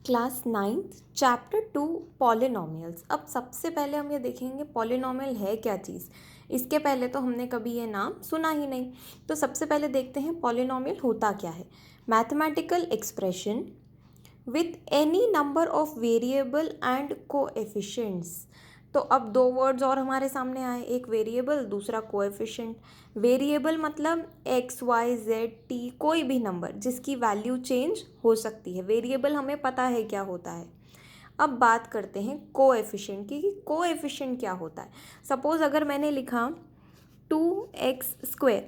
Class ninth chapter 2 polynomials. अब सबसे पहले हम ये देखेंगे पॉलिनॉमियल है क्या चीज़। इसके पहले तो हमने कभी ये नाम सुना ही नहीं। तो सबसे पहले देखते हैं पॉलिनॉमियल होता क्या है। Mathematical expression with any number of variable and coefficients. तो अब दो वर्ड्स और हमारे सामने आए, एक वेरिएबल दूसरा कोएफिशिएंट। वेरिएबल मतलब एक्स वाई जेड टी, कोई भी नंबर जिसकी वैल्यू चेंज हो सकती है। वेरिएबल हमें पता है क्या होता है। अब बात करते हैं कोएफिशिएंट की कि कोएफिशिएंट क्या होता है। सपोज अगर मैंने लिखा 2x²,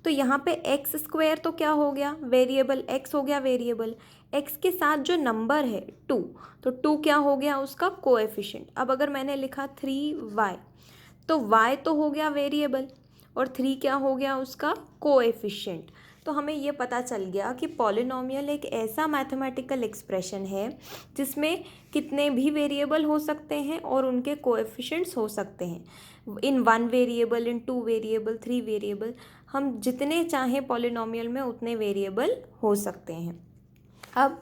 तो यहाँ पे x² तो क्या हो गया, वेरिएबल x हो गया। वेरिएबल x के साथ जो नंबर है 2, तो 2 क्या हो गया उसका कोएफिशिएंट। अब अगर मैंने लिखा 3y, तो y तो हो गया वेरिएबल और 3 क्या हो गया उसका कोएफिशिएंट। तो हमें ये पता चल गया कि पॉलिनॉमियल एक ऐसा मैथमेटिकल एक्सप्रेशन है जिसमें कितने भी वेरिएबल हो सकते हैं और उनके कोएफिशिएंट्स हो सकते हैं। इन 1 वेरिएबल, इन 2 वेरिएबल, 3 वेरिएबल, हम जितने चाहें पॉलिनॉमियल में उतने वेरिएबल हो सकते हैं। अब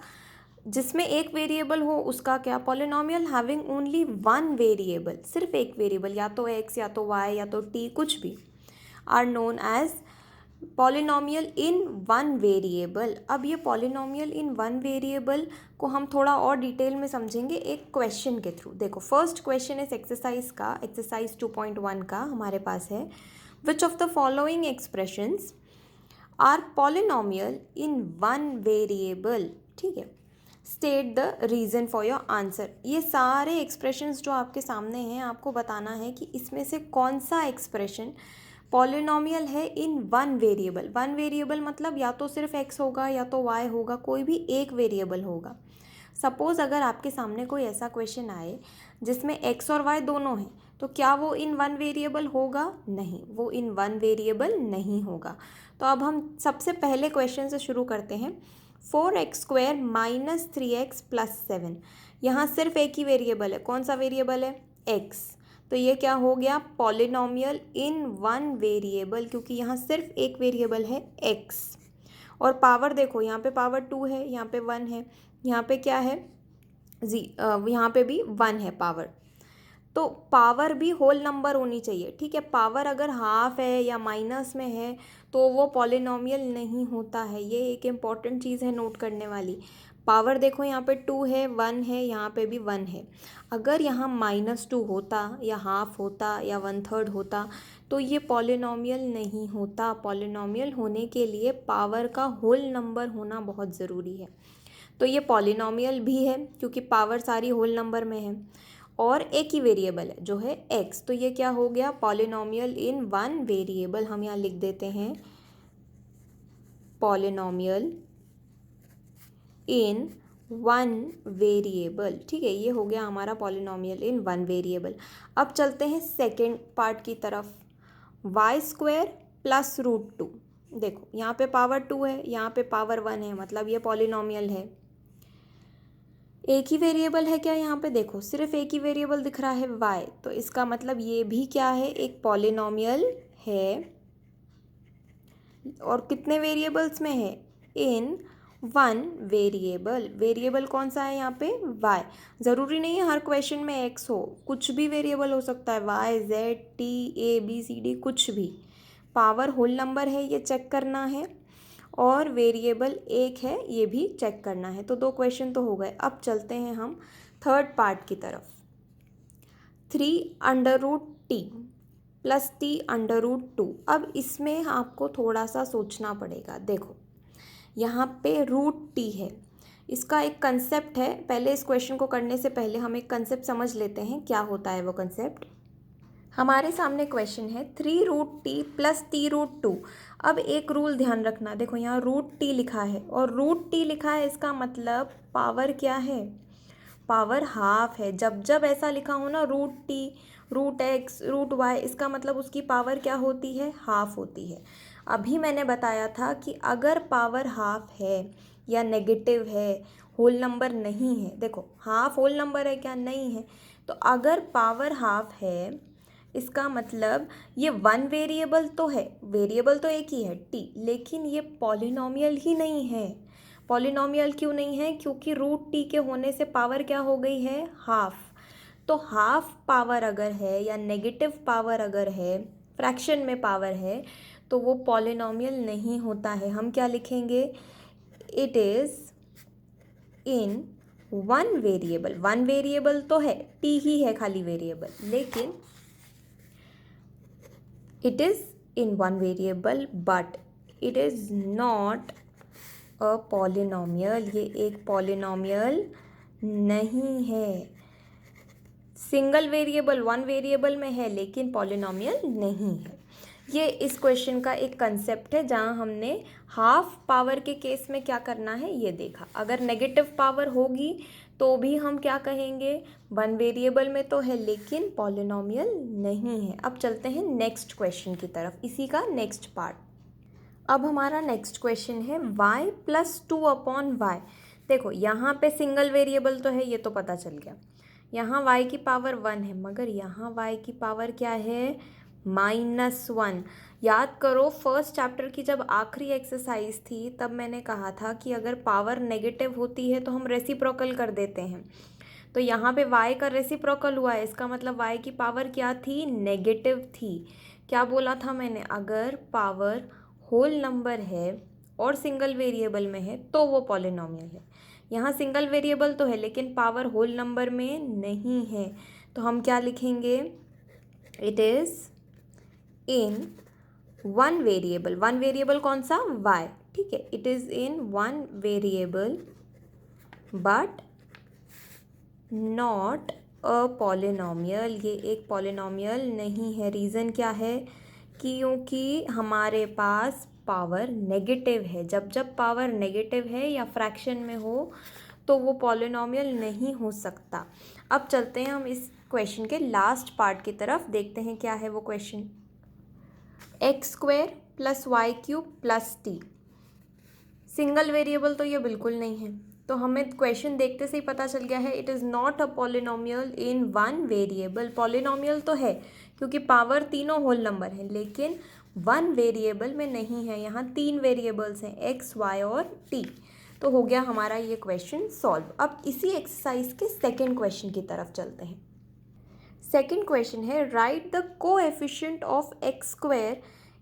जिसमें एक वेरिएबल हो उसका क्या, पॉलिनॉमियल हैविंग ओनली 1 वेरिएबल, सिर्फ एक वेरिएबल, या तो x या तो y या तो t, कुछ भी, are known as polynomial in 1 variable. अब ये पॉलिनॉमियल इन 1 वेरिएबल को हम थोड़ा और डिटेल में समझेंगे एक क्वेश्चन के थ्रू। देखो फर्स्ट क्वेश्चन इस एक्सरसाइज का, एक्सरसाइज 2.1 का हमारे पास है, which of the following expressions are polynomial in 1 variable. ठीक है, state the reason for your answer. ये सारे एक्सप्रेशंस जो आपके सामने हैं, आपको बताना है कि इसमें से कौन सा एक्सप्रेशन पॉलिनॉमियल है इन 1 वेरिएबल। 1 वेरिएबल मतलब या तो सिर्फ x होगा या तो y होगा, कोई भी एक वेरिएबल होगा। सपोज़ अगर आपके सामने कोई ऐसा क्वेश्चन आए जिसमें x और y दोनों हैं, तो क्या वो इन 1 वेरिएबल होगा? नहीं, वो इन 1 वेरिएबल नहीं होगा। तो अब हम सबसे पहले क्वेश्चन से शुरू करते हैं। 4x² - 3x + 7, यहाँ सिर्फ एक ही वेरिएबल है। कौन सा वेरिएबल है? x। तो ये क्या हो गया, पॉलिनॉमियल इन 1 वेरिएबल, क्योंकि यहाँ सिर्फ एक वेरिएबल है x। और पावर देखो, यहाँ पे पावर 2 है, यहाँ पे 1 है, यहाँ पे क्या है यहाँ पे भी 1 है पावर। तो पावर भी होल नंबर होनी चाहिए। ठीक है, पावर अगर हाफ है या माइनस में है तो वो पॉलिनॉमियल नहीं होता है। ये एक इम्पॉर्टेंट चीज़ है नोट करने वाली। पावर देखो, यहाँ पे 2 है, 1 है, यहाँ पे भी 1 है। अगर यहाँ -2 होता या हाफ होता या 1/3 होता तो ये पॉलिनॉमियल नहीं होता। पॉलिनॉमियल होने के लिए पावर का होल नंबर होना बहुत ज़रूरी है। तो ये पॉलिनॉमियल भी है क्योंकि पावर सारी होल नंबर में है और एक ही वेरिएबल है जो है x। तो ये क्या हो गया, पॉलिनॉमियल इन 1 वेरिएबल। हम यहाँ लिख देते हैं पॉलिनॉमियल इन 1 वेरिएबल। ठीक है, ये हो गया हमारा पॉलिनॉमियल इन 1 वेरिएबल। अब चलते हैं सेकेंड पार्ट की तरफ। y² + √2। देखो यहाँ पे पावर 2 है, यहाँ पे पावर 1 है, मतलब ये पॉलिनॉमियल है। एक ही वेरिएबल है क्या, यहाँ पे देखो सिर्फ एक ही वेरिएबल दिख रहा है y, तो इसका मतलब ये भी क्या है, एक पॉलिनॉमियल है। और कितने वेरिएबल्स में है, इन 1 वेरिएबल। वेरिएबल कौन सा है यहाँ पे, y। ज़रूरी नहीं है हर क्वेश्चन में x हो, कुछ भी वेरिएबल हो सकता है, y z t a b c d, कुछ भी। पावर होल नंबर है, ये चेक करना है, और वेरिएबल एक है, ये भी चेक करना है। तो 2 क्वेश्चन तो हो गए। अब चलते हैं हम थर्ड पार्ट की तरफ। 3√t + t√2। अब इसमें आपको थोड़ा सा सोचना पड़ेगा। देखो यहाँ पे √t है, इसका एक कंसेप्ट है। पहले इस क्वेश्चन को करने से पहले हम एक कंसेप्ट समझ लेते हैं, क्या होता है वो कंसेप्ट। हमारे सामने क्वेश्चन है 3√t + t√2। अब एक रूल ध्यान रखना, देखो यहाँ √t लिखा है और √t लिखा है, इसका मतलब पावर क्या है, पावर हाफ है। जब जब ऐसा लिखा हो ना, √t, √x, √y, इसका मतलब उसकी पावर क्या होती है, हाफ होती है। अभी मैंने बताया था कि अगर पावर हाफ है या नेगेटिव है, होल नंबर नहीं है, देखो हाफ होल नंबर है क्या, नहीं है, तो अगर पावर हाफ है इसका मतलब ये 1 वेरिएबल तो है, वेरिएबल तो एक ही है t, लेकिन ये पॉलिनॉमियल ही नहीं है। पॉलिनॉमियल क्यों नहीं है? क्योंकि रूट टी के होने से पावर क्या हो गई है? हाफ। तो हाफ पावर अगर है या नेगेटिव पावर अगर है, फ्रैक्शन में पावर है, तो वो पॉलिनॉमियल नहीं होता है। हम क्या लिखेंगे? It is in one variable. One variable तो है, टी ही है खाली वेरिएबल, लेकिन it is in one variable but it is not a polynomial. ये एक पॉलिनॉमियल नहीं है। सिंगल वेरिएबल वन वेरिएबल में है लेकिन पॉलिनॉमियल नहीं है। ये इस क्वेश्चन का एक कंसेप्ट है जहाँ हमने हाफ पावर के केस में क्या करना है ये देखा। अगर नेगेटिव पावर होगी तो भी हम क्या कहेंगे? वन वेरिएबल में तो है लेकिन पॉलिनॉमियल नहीं है। अब चलते हैं नेक्स्ट क्वेश्चन की तरफ, इसी का नेक्स्ट पार्ट। अब हमारा नेक्स्ट क्वेश्चन है y प्लस 2/y। देखो यहाँ पे सिंगल वेरिएबल तो है, ये तो पता चल गया। यहाँ y की पावर 1 है, मगर यहाँ y की पावर क्या है? -1। याद करो फर्स्ट चैप्टर की जब आखिरी एक्सरसाइज थी तब मैंने कहा था कि अगर पावर नेगेटिव होती है तो हम रेसिप्रोकल कर देते हैं। तो यहाँ पे y का रेसिप्रोकल हुआ है, इसका मतलब y की पावर क्या थी? नेगेटिव थी। क्या बोला था मैंने? अगर पावर होल नंबर है और सिंगल वेरिएबल में है तो वो पॉलिनॉमियल है। यहाँ सिंगल वेरिएबल तो है लेकिन पावर होल नंबर में नहीं है, तो हम क्या लिखेंगे? It is in one variable. One variable कौन सा? y, ठीक है। It is in one variable but not a polynomial. ये एक पॉलिनॉमियल नहीं है। रीज़न क्या है? क्योंकि हमारे पास पावर नेगेटिव है। जब जब पावर नेगेटिव है या फ्रैक्शन में हो तो वो पॉलिनॉमियल नहीं हो सकता। अब चलते हैं हम इस क्वेश्चन के लास्ट पार्ट की तरफ, देखते हैं क्या है वो question. x² + y³ + t। Single variable तो ये बिल्कुल नहीं है, तो हमें क्वेश्चन देखते से ही पता चल गया है it is not a polynomial in one variable. Polynomial तो है क्योंकि पावर तीनों होल नंबर है, लेकिन वन वेरिएबल में नहीं है। यहाँ 3 वेरिएबल्स हैं, x, y और t। तो हो गया हमारा ये क्वेश्चन सॉल्व। अब इसी एक्सरसाइज के सेकेंड क्वेश्चन की तरफ चलते हैं। सेकेंड क्वेश्चन है right the coefficient of x²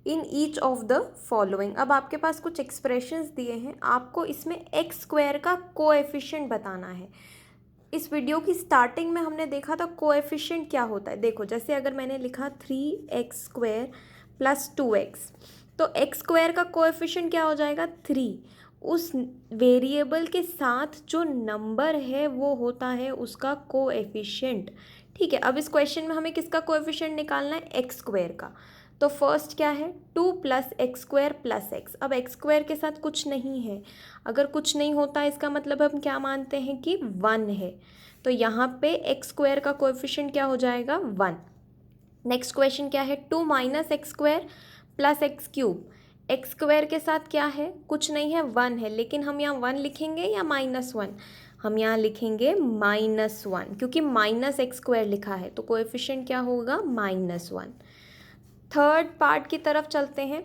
in each of the following. अब आपके पास कुछ एक्सप्रेशंस दिए हैं, आपको इसमें x² का कोएफिशिएंट बताना है। इस वीडियो की स्टार्टिंग में हमने देखा था कोएफिशिएंट क्या होता है। देखो जैसे अगर मैंने लिखा 3x² + 2x, तो x² का कोएफिशिएंट क्या हो जाएगा? 3। उस वेरिएबल के साथ जो नंबर है वो होता है उसका कोएफिशिएंट, ठीक है। अब इस क्वेश्चन में हमें किसका कोएफिशिएंट निकालना है? x² का। तो फर्स्ट क्या है? 2 + x² + x। अब x² के साथ कुछ नहीं है, अगर कुछ नहीं होता इसका मतलब हम क्या मानते हैं कि 1 है। तो यहाँ पे x² का कोएफिशिएंट क्या हो जाएगा? 1। नेक्स्ट क्वेश्चन क्या है? 2 - x² + x³ x² के साथ क्या है? कुछ नहीं है, 1 है, लेकिन हम यहाँ 1 लिखेंगे या -1? हम यहाँ लिखेंगे -1 क्योंकि -x² लिखा है, तो कोएफिशिएंट क्या होगा? -1। थर्ड पार्ट की तरफ चलते हैं।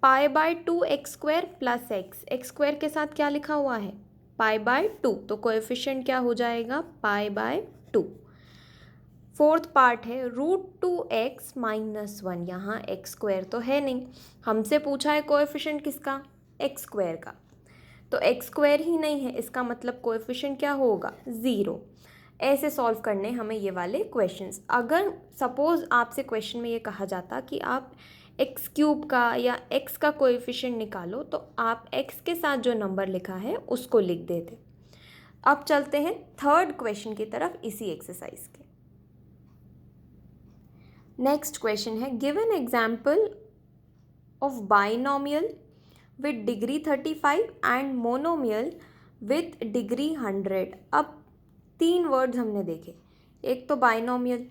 π/2 x² + x। x² के साथ क्या लिखा हुआ है? π/2, तो कोएफिशिएंट क्या हो जाएगा? π/2। फोर्थ पार्ट है √2x - 1। यहाँ x² तो है नहीं, हमसे पूछा है कोएफिशिएंट किसका? x² का। तो x² ही नहीं है, इसका मतलब कोएफिशिएंट क्या होगा? 0। ऐसे सॉल्व करने हमें ये वाले क्वेश्चंस। अगर सपोज़ आपसे क्वेश्चन में ये कहा जाता कि आप x³ का या x का कोएफिशिएंट निकालो, तो आप x के साथ जो नंबर लिखा है उसको लिख देते। अब चलते हैं थर्ड क्वेश्चन की तरफ इसी एक्सरसाइज के। नेक्स्ट क्वेश्चन है give an example of binomial with degree 35 and monomial with degree 100। अब 3 वर्ड्स हमने देखे, एक तो बाइनोमियल,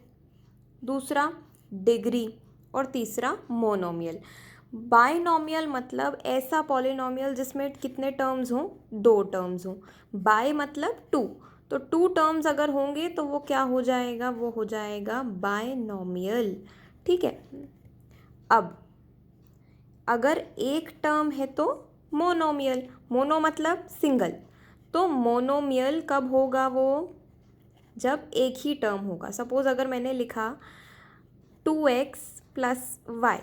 दूसरा डिग्री और तीसरा मोनोमियल। बाइनोमियल मतलब ऐसा पॉलिनोमियल जिसमें कितने टर्म्स हों? 2 टर्म्स हों। बाय मतलब 2, तो 2 टर्म्स अगर होंगे तो वो क्या हो जाएगा? वो हो जाएगा बाइनोमियल, ठीक है। अब अगर एक टर्म है तो मोनोमियल, मोनो मतलब सिंगल, तो मोनोमियल कब होगा वो, जब एक ही टर्म होगा। सपोज़ अगर मैंने लिखा 2x प्लस वाई,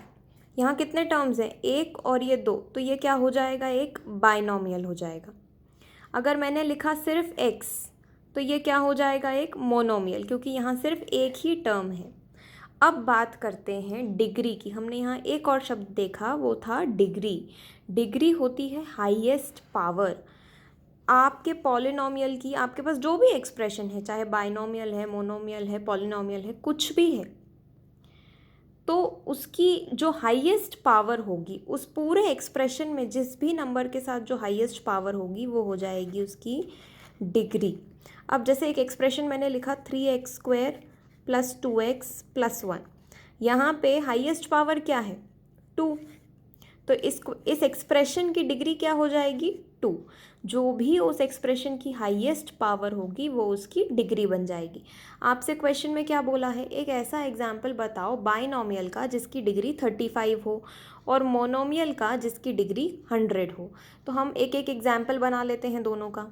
यहाँ कितने टर्म्स हैं, एक और ये दो, तो ये क्या हो जाएगा, एक बाइनोमियल हो जाएगा। अगर मैंने लिखा सिर्फ x, तो ये क्या हो जाएगा, एक मोनोमियल, क्योंकि यहाँ सिर्फ एक ही टर्म है। अब बात करते हैं डिग्री की। हमने यहाँ एक और शब्द देखा, वो था डिग्री। डिग्री होती है हाईएस्ट पावर। आपके पॉलिनोमियल की, आपके पास जो भी एक्सप्रेशन है, चाहे बाइनोमियल है, मोनोमियल है, पॉलिनोमियल है, कुछ भी है, तो उसकी जो हाईएस्ट पावर होगी उस पूरे एक्सप्रेशन में जिस भी नंबर के साथ जो हाईएस्ट पावर होगी वो हो जाएगी उसकी डिग्री। अब जैसे एक एक्सप्रेशन मैंने लिखा 3x² प्लस 2x प्लस 1, यहाँ पे हाईएस्ट पावर क्या है, 2, तो इस एक्सप्रेशन की डिग्री क्या हो जाएगी, 2। जो भी उस एक्सप्रेशन की हाईएस्ट पावर होगी वो उसकी डिग्री बन जाएगी। आपसे क्वेश्चन में क्या बोला है, एक ऐसा एग्जाम्पल बताओ बाइनोमियल का जिसकी डिग्री 35 हो और मोनोमियल का जिसकी डिग्री 100 हो। तो हम एक एक एग्जाम्पल बना लेते हैं दोनों का।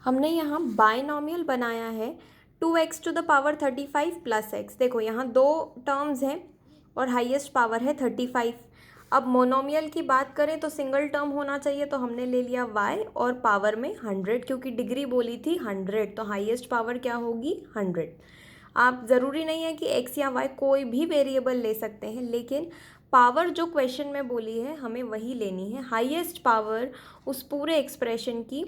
हमने यहाँ बाइनोमियल बनाया है 2x⁵ प्लस x। देखो यहाँ दो टर्म्स हैं और हाईएस्ट पावर है 35। अब मोनोमियल की बात करें तो सिंगल टर्म होना चाहिए, तो हमने ले लिया y और पावर में 100, क्योंकि डिग्री बोली थी 100, तो हाईएस्ट पावर क्या होगी, 100। आप ज़रूरी नहीं है कि x या y कोई भी वेरिएबल ले सकते हैं, लेकिन पावर जो क्वेश्चन में बोली है हमें वही लेनी है। हाईएस्ट पावर उस पूरे एक्सप्रेशन की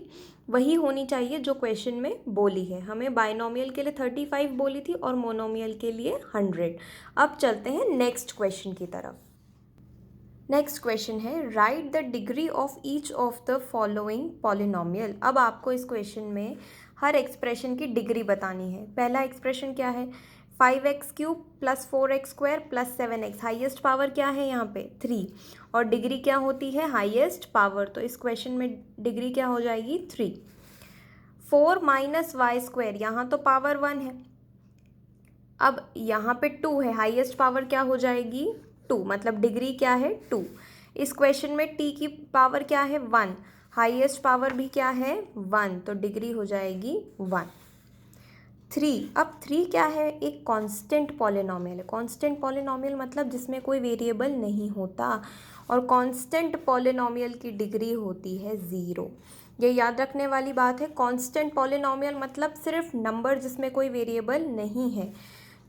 वही होनी चाहिए जो क्वेश्चन में बोली है। हमें बाइनोमियल के लिए 35 बोली थी और मोनोमियल के लिए 100। अब चलते हैं नेक्स्ट क्वेश्चन की तरफ। नेक्स्ट क्वेश्चन है right the degree of each of the following polynomial. अब आपको इस क्वेश्चन में हर एक्सप्रेशन की डिग्री बतानी है। पहला एक्सप्रेशन क्या है, 5x³ plus 4x² plus 7x। Highest power क्या है यहाँ पे, 3, और डिग्री क्या होती है, हाईएस्ट पावर, तो इस क्वेश्चन में डिग्री क्या हो जाएगी, 3। 4 माइनस y², यहाँ तो पावर 1 है, अब यहाँ पे 2 है, हाईएस्ट पावर क्या हो जाएगी, 2, मतलब डिग्री क्या है, 2। इस क्वेश्चन में t की पावर क्या है, 1, हाईएस्ट पावर भी क्या है, 1, तो डिग्री हो जाएगी 1। 3, अब 3 क्या है, एक कांस्टेंट पॉलिनोमियल है। कांस्टेंट पॉलिनोमियल मतलब जिसमें कोई वेरिएबल नहीं होता, और कांस्टेंट पॉलिनोमियल की डिग्री होती है 0। ये याद रखने वाली बात है। कांस्टेंट पॉलिनोमियल मतलब सिर्फ नंबर जिसमें कोई वेरिएबल नहीं है,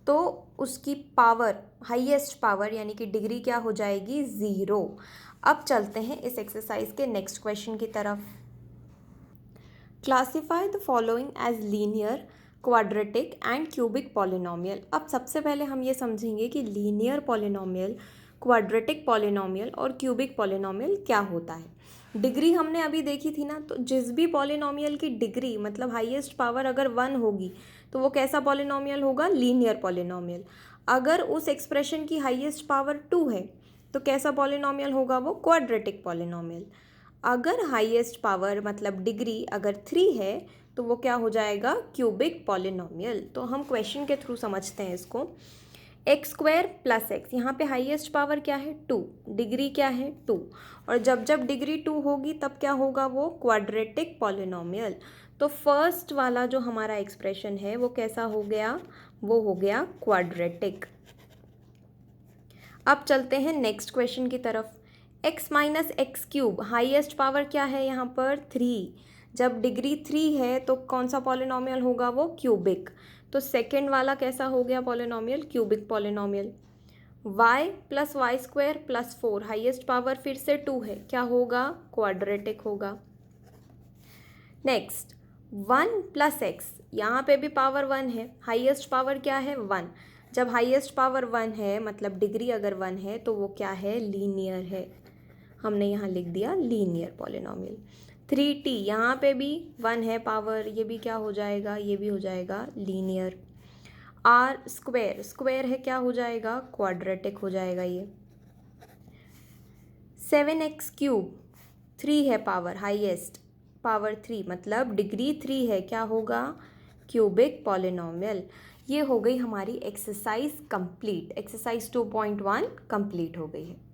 तो उसकी पावर, हाईएस्ट पावर यानी कि डिग्री क्या हो जाएगी, 0। अब चलते हैं इस एक्सरसाइज के नेक्स्ट क्वेश्चन की तरफ। Classify the following as linear, quadratic and cubic polynomial. अब सबसे पहले हम ये समझेंगे कि लीनियर पॉलिनोमियल, क्वाड्रेटिक पॉलिनोमियल और क्यूबिक पॉलिनोमियल क्या होता है। डिग्री हमने अभी देखी थी ना, तो जिस भी पॉलिनोमियल की डिग्री मतलब हाईएस्ट पावर अगर 1 होगी तो वो कैसा पॉलिनोमियल होगा, लीनियर पॉलिनोमियल। अगर उस एक्सप्रेशन की हाईएस्ट पावर 2 है तो कैसा पॉलिनोमियल होगा, वो क्वाड्रेटिक पॉलिनोमियल। अगर हाईएस्ट पावर मतलब डिग्री अगर 3 है तो वो क्या हो जाएगा, क्यूबिक पॉलिनोमियल। तो हम क्वेश्चन के थ्रू समझते हैं इसको। x² प्लस x, यहाँ पे हाईएस्ट पावर क्या है, 2, डिग्री क्या है, 2, और जब जब डिग्री 2 होगी तब क्या होगा, वो क्वाड्रेटिक पॉलिनोमियल। तो फर्स्ट वाला जो हमारा एक्सप्रेशन है वो कैसा हो गया, वो हो गया क्वाड्रेटिक। अब चलते हैं नेक्स्ट क्वेश्चन की तरफ। x minus x³, highest power क्या है यहाँ पर, 3, जब डिग्री 3 है तो कौन सा पॉलिनोमियल होगा, वो क्यूबिक। तो सेकेंड वाला कैसा हो गया polynomial, cubic polynomial. y plus y² plus 4, highest power फिर से 2 है, क्या होगा, क्वाड्रेटिक होगा। नेक्स्ट 1 प्लस x, यहाँ पे भी पावर 1 है, हाईएस्ट पावर क्या है, 1, जब हाईएस्ट पावर 1 है मतलब डिग्री अगर 1 है तो वो क्या है, लीनियर है। हमने यहाँ लिख दिया लीनियर पॉलिनोमियल। 3t, यहाँ पे भी 1 है पावर, ये भी क्या हो जाएगा, ये भी हो जाएगा लीनियर। r² स्क्वायर है, क्या हो जाएगा, क्वाड्रेटिक हो जाएगा ये। 7x³ 3 है पावर, हाईएस्ट पावर 3 मतलब डिग्री 3 है, क्या होगा, क्यूबिक पॉलिनोमियल। ये हो गई हमारी एक्सरसाइज कंप्लीट। एक्सरसाइज 2.1 कंप्लीट हो गई है।